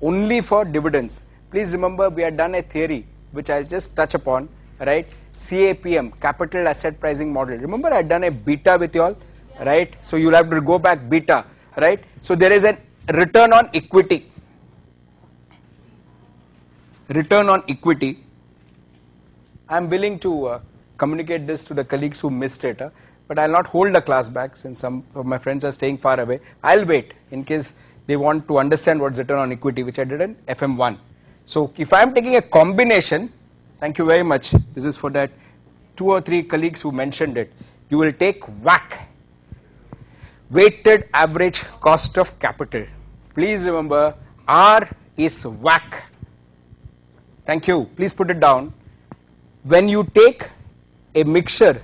only for dividends. Please remember, we had done a theory which I'll just touch upon, right? CAPM, capital asset pricing model. Remember, I had done a beta with you all, right? So you'll have to go back beta, right? So there is a return on equity. Return on equity. I'm willing to communicate this to the colleagues who missed it, but I'll not hold the class back since some of my friends are staying far away. I'll wait in case they want to understand what's return on equity, which I did in FM1. So if I'm taking a combination, thank you very much, this is for that 2 or 3 colleagues who mentioned it, you will take WACC, weighted average cost of capital. Please remember, R is WACC. Thank you, please put it down. When you take a mixture,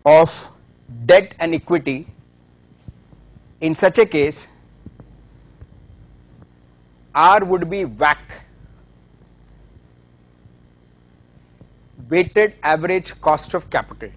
of debt and equity, in such a case, R would be WACC, weighted average cost of capital.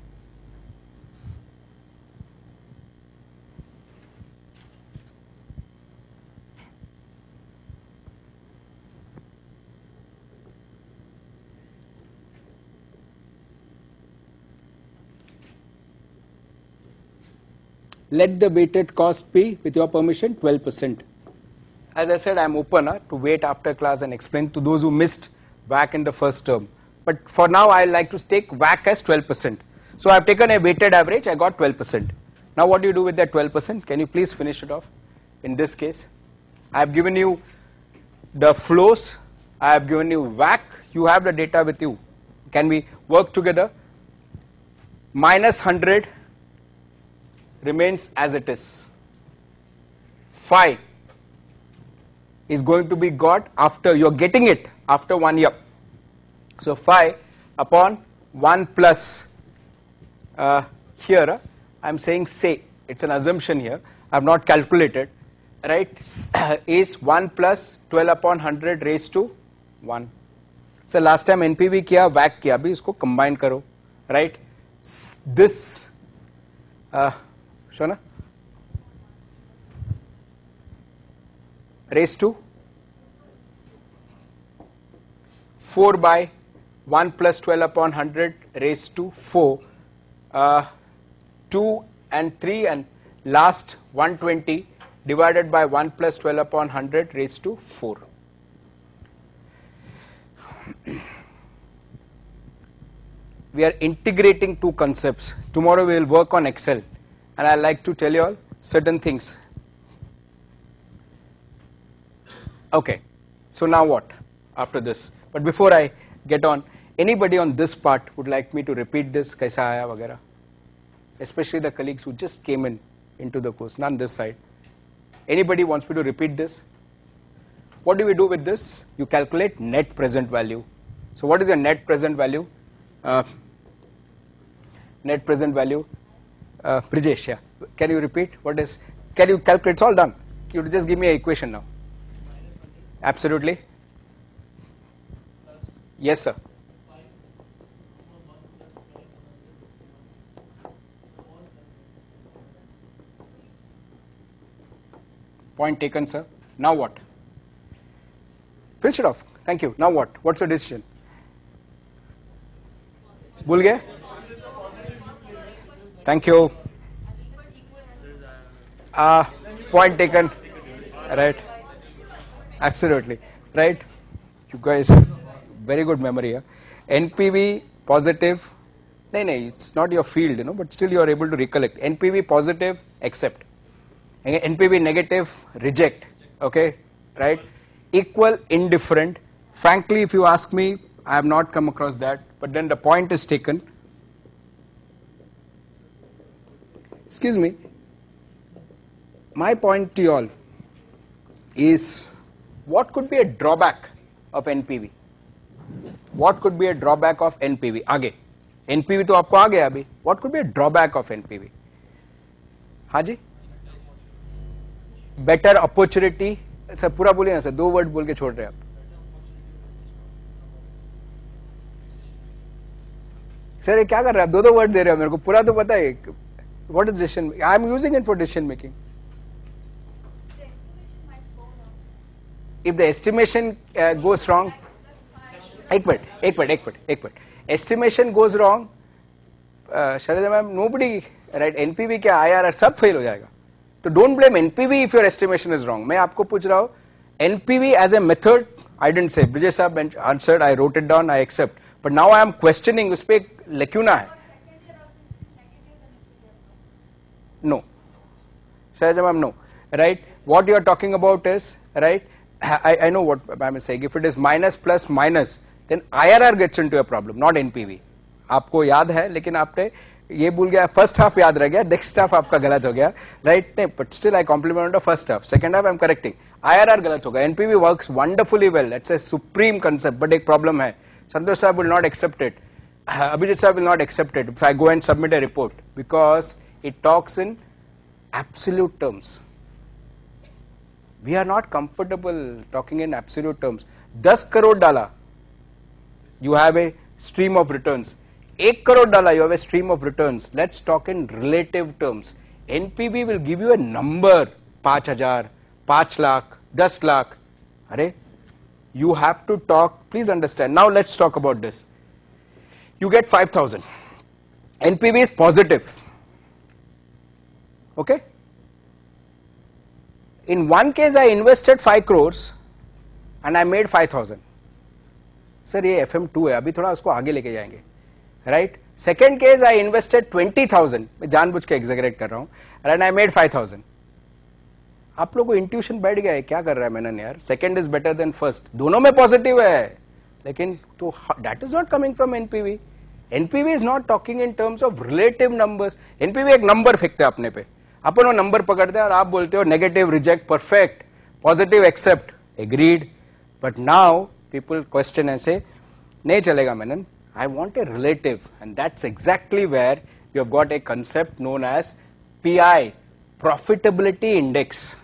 Let the weighted cost be, with your permission, 12%. As I said, I am open to wait after class and explain to those who missed WACC in the first term. But for now, I like to take WACC as 12%. So I have taken a weighted average, I got 12%. Now what do you do with that 12%? Can you please finish it off? In this case, I have given you the flows, I have given you WACC, you have the data with you. Can we work together? Minus 100 remains as it is. Phi is going to be got after, you're getting it after 1 year. So phi upon 1 plus, here I'm saying say, it's an assumption here, I have not calculated, right, is 1 plus 12 upon 100 raised to 1. So last time NPV किया, WACC किया, अभी इसको combine करो, right, this, Shona, raised to 4 by 1 plus 12 upon 100 raised to 4, 2 and 3 and last 120 divided by 1 plus 12 upon 100 raised to 4. We are integrating 2 concepts. Tomorrow we will work on Excel. And I like to tell you all certain things. Okay, so now what after this? But before I get on, anybody on this part would like me to repeat this, kaisa aaya vagera? Especially the colleagues who just came into the course, none this side. Anybody wants me to repeat this? What do we do with this? You calculate net present value. So what is your net present value? Net present value. Brijesh, yeah. Can you repeat? What is? Can you calculate? It's all done. You just give me an equation now. Absolutely. Yes, sir. Point taken, sir. Now what? Finish it off. Thank you. Now what? What's your decision? भूल गए? Thank you. Point taken. Right. Absolutely. Right. You guys, very good memory. Huh? NPV positive. No, it's not your field, but still you are able to recollect. NPV positive, accept. NPV negative, reject. Okay. Right. Equal, indifferent. Frankly, if you ask me, I have not come across that. But then the point is taken. Excuse me, my point to you all is, what could be a drawback of NPV? What could be a drawback of NPV? आगे, NPV तो आपको आ गया अभी. What could be a drawback of NPV? हाँ जी? Better opportunity. Sir पूरा बोलिए ना sir, 2 word बोल के छोड़ रहे हैं आप. सर ये क्या कर रहे हैं आप? 2 वर्ड दे रहे हो मेरे को, पूरा तो पता है. What is decision making? I am using it for decision making. If the estimation goes wrong, एक minute, estimation goes wrong, Shalida ma'am, nobody, right, NPV क्या IRR सब fail हो जाएगा. So don't blame NPV if your estimation is wrong. मैं आपको पूछ रहा हूँ, NPV as a method, I didn't say, Brijesh साहब answered, I wrote it down, I accept. But now I am questioning, उस पे लक्यूना है. No. Shalida ma'am, no. Right? What you are talking about is, right, I know what ma'am is saying. If it is minus plus minus, then IRR gets into a problem, not NPV. आपको याद है, लेकिन आपने ये भूल गया, first half याद रह गया, next half आपका गलत हो गया, right? नहीं, but still I compliment the first half. Second half I am correcting. IRR गलत होगा. NPV works wonderfully well. It's a supreme concept, but एक problem है. Santosh sahab will not accept it. Abhijit sahab will not accept it if I go and submit a report, because it talks in absolute terms. We are not comfortable talking in absolute terms. 10 crore डाला, you have a stream of returns. 1 crore डाला, you have a stream of returns. Let's talk in relative terms. NPV will give you a number, 5,000, 5 lakh, 10 lakh. Arey, you have to talk, please understand. Now let's talk about this. You get 5,000. NPV is positive. Okay? In one case I invested 5 crores and I made 5,000. Sir, ये FM2 है, अभी थोड़ा उसको आगे लेके जाएंगे, right? Second case I invested 20,000, मैं जानबूझ के exaggerate कर रहा हूँ, and I made 5,000. आप लोगों को intuition बैठ गया है, क्या कर रहा है मेनन यार? Second is better than first. दोनों में positive है, लेकिन तो that is not coming from NPV. NPV is not talking in terms of relative numbers. NPV एक number फेंकते हैं अपने पे. अपन वो नंबर पकड़ते हैं और आप बोलते हो negative reject perfect, positive accept, agreed. But now people question ऐसे नहीं चलेगा Menon, I want a relative, and that's exactly where you have got a concept known as PI, profitability index.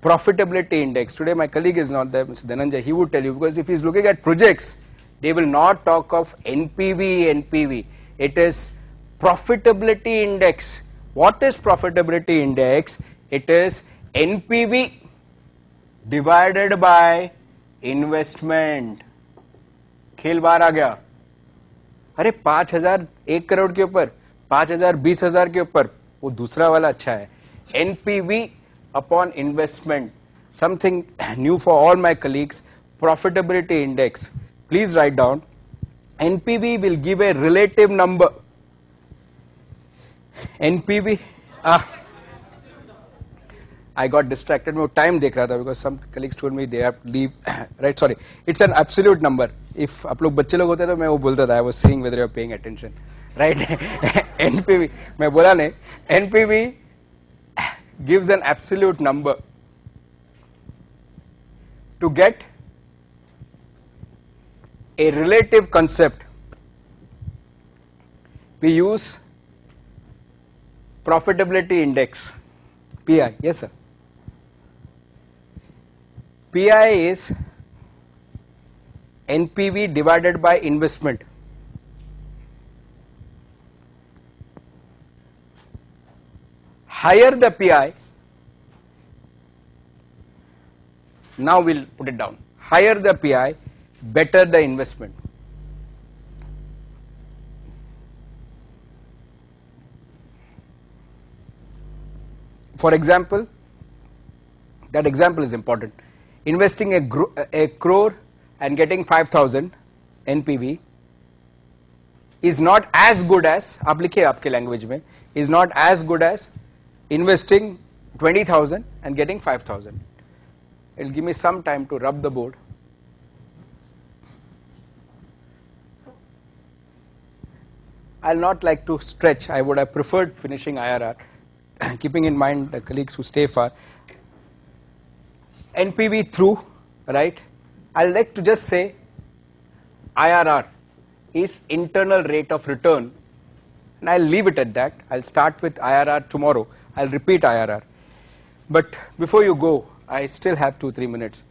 Profitability index. Today my colleague is not there, Mr. Dhananjay, he would tell you, because if he is looking at projects, they will not talk of NPV. It is profitability index. What is profitability index? It is NPV divided by investment. खेल बाहर आ गया. अरे 5,000 1 करोड़ के ऊपर, 5,000 20,000 के ऊपर, वो दूसरा वाला अच्छा है. NPV upon investment. Something new for all my colleagues. Profitability index. Please write down. NPV will give a relative number. NPV, I got distracted. मैं time देख रहा था because some colleagues told me they have to leave. Right, sorry. It's an absolute number. If आप लोग बच्चे लोग होते तो मैं वो बोलता था. I was seeing whether you are paying attention. Right? NPV, मैं बोला नहीं. NPV gives an absolute number. To get a relative concept, we use profitability index, PI. Yes, sir. PI is NPV divided by investment. Higher the PI, now we'll put it down. Higher the PI, better the investment. For example, that example is important. Investing a crore and getting 5,000 NPV is not as good as, आप लिखिए आपके language में, is not as good as investing 20,000 and getting 5,000. It will give me some time to rub the board. I'll not like to stretch. I would have preferred finishing IRR. Keeping in mind the colleagues who stay far, NPV through, right? I'll like to just say IRR is internal rate of return, and I'll leave it at that. I'll start with IRR tomorrow. I'll repeat IRR. But before you go, I still have 2-3 minutes.